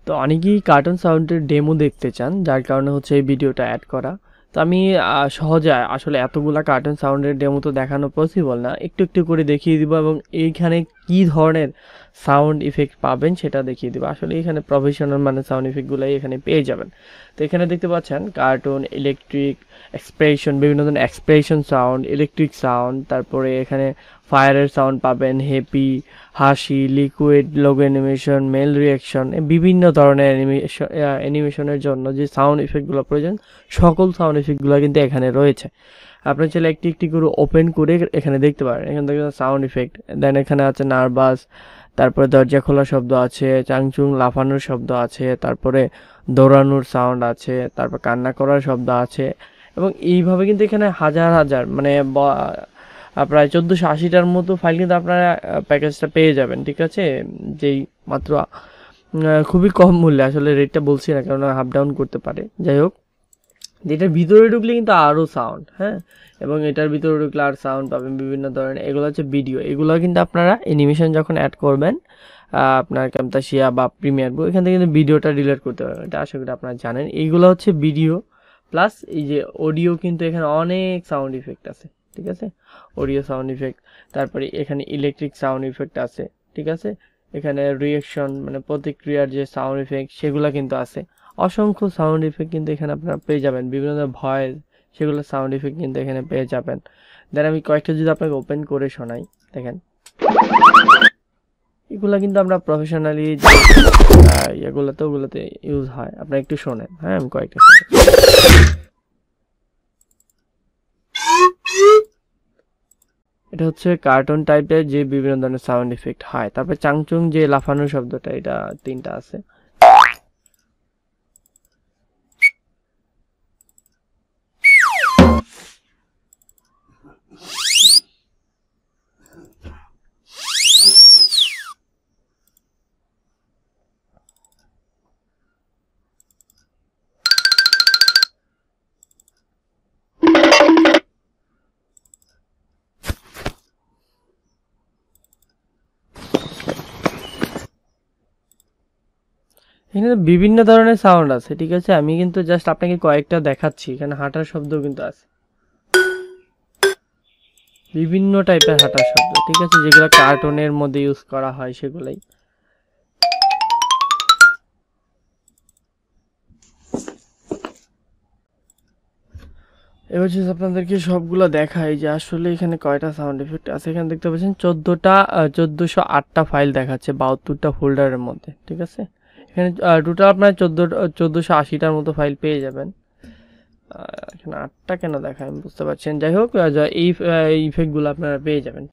তো অনেকেই কার্টুন সাউন্ডের ডেমো দেখতে চান, যার কারণে হচ্ছে এই ভিডিওটা অ্যাড করা। তো আমি সহজে আসলে এতগুলা কার্টুন সাউন্ডের ডেমো তো দেখানো পসিবল না, একটু একটু করে দেখিয়ে দিব এবং এইখানে কি ধরনের সাউন্ড ইফেক্ট পাবেন সেটা দেখিয়ে দিব। আসলে এখানে প্রফেশনাল মানে সাউন্ড ইফেক্টগুলোই এখানে পেয়ে যাবেন। তো এখানে দেখতে পাচ্ছেন কার্টুন, ইলেকট্রিক, এক্সপ্রেশন, বিভিন্ন ধরনের এক্সপ্রেশন সাউন্ড, ইলেকট্রিক সাউন্ড, তারপরে এখানে ফায়ারের সাউন্ড পাবেন, হ্যাপি, হাসি, liquid, logo animation, male reaction, বিভিন্ন ধরনের অ্যানিমেশনের জন্য যে সাউন্ড ইফেক্টগুলো প্রয়োজন সকল সাউন্ড ইফেক্টগুলো কিন্তু এখানে রয়েছে। আপনি চাইলে একটি একটি করে ওপেন করে এখানে দেখতে পারেন। এখানে দেখবেন সাউন্ড ইফেক্ট, দেন এখানে আছে নার্ভাস, তারপরে দরজা খোলার শব্দ আছে, চাংচুং লাফানোর শব্দ আছে, তারপরে দৌড়ানোর সাউন্ড আছে, তারপর কান্না করার শব্দ আছে। এবং এইভাবে কিন্তু এখানে হাজার হাজার মানে প্রায় 1480টার মতো ফাইল কিন্তু আপনারা প্যাকেজটা পেয়ে যাবেন, ঠিক আছে? যেই মাত্র খুবই কম মূল্যে, আসলে রেটটা বলছি না কারণ আপ ডাউন করতে পারে। যাই হোক, এটার ভিতরে ঢুকলে কিন্তু আরও সাউন্ড, হ্যাঁ, এবং এটার ভিতরে ঢুকলে আর সাউন্ড পাবেন বিভিন্ন ধরনের। এগুলো হচ্ছে ভিডিও, এগুলো কিন্তু আপনারা অ্যানিমেশন যখন অ্যাড করবেন আপনার ক্যামতাসিয়া বা প্রিমিয়ার প্রো, এখান থেকে কিন্তু ভিডিওটা ডিলিট করতে পারবেন, এটা আশা করি আপনারা জানেন। এইগুলো হচ্ছে ভিডিও প্লাস এই যে অডিও, কিন্তু এখানে অনেক সাউন্ড ইফেক্ট আছে, ঠিক আছে? অডিও সাউন্ড ইফেক্ট, তারপরে এখানে ইলেকট্রিক সাউন্ড ইফেক্ট আছে, ঠিক আছে? এখানে রিয়াকশন মানে প্রতিক্রিয়ার যে সাউন্ড ইফেক্ট সেগুলো কিন্তু আছে। অসংখ্য সাউন্ড ইফেক্ট কিন্তু এখানে আপনারা পেয়ে যাবেন, বিভিন্ন ধরনের ভয়েস, সেগুলো সাউন্ড ইফেক্ট কিন্তু এখানে পেয়ে যাবেন। দেন আমি কয়েকটা যদি আপনাকে ওপেন করে শোনাই, দেখেন এগুলো কিন্তু আমরা প্রফেশনালি এগুলোতে ওগুলোতে ইউজ হয়, আপনারা একটু শোনেন। হ্যাঁ, আমি কয়েকটা এটা হচ্ছে কার্টুন টাইপের যে বিভিন্ন ধরনের সাউন্ড ইফেক্ট হয়। তারপরে চাংচুং যে লাফানোর শব্দটা, এটা 3টা আছে। এখানে বিভিন্ন ধরনের সাউন্ড আছে, ঠিক আছে? আমি কিন্তু জাস্ট আপনাকে কয়েকটা দেখাচ্ছি। এখানে হাঁটার শব্দও কিন্তু আছে, বিভিন্ন টাইপের হাঁটার শব্দ, ঠিক আছে? যেগুলো কার্টুনের মধ্যে ইউজ করা হয় সেগুলাই। এবার যদি আপনাদেরকে সবগুলো দেখাই যে আসলে এখানে কয়টা সাউন্ড ইফেক্ট আছে, এখানে দেখতে পাচ্ছেন 1408টা ফাইল দেখাচ্ছে 72টা ফোল্ডারের মধ্যে, ঠিক আছে? এখানে টোটাল আপনার 1480টার মতো ফাইল পেয়ে যাবেন। এখানে 8টা কেন দেখায় আমি বুঝতে পারছেন। যাই হোক, এই ইফেক্টগুলো আপনারা পেয়ে যাবেন।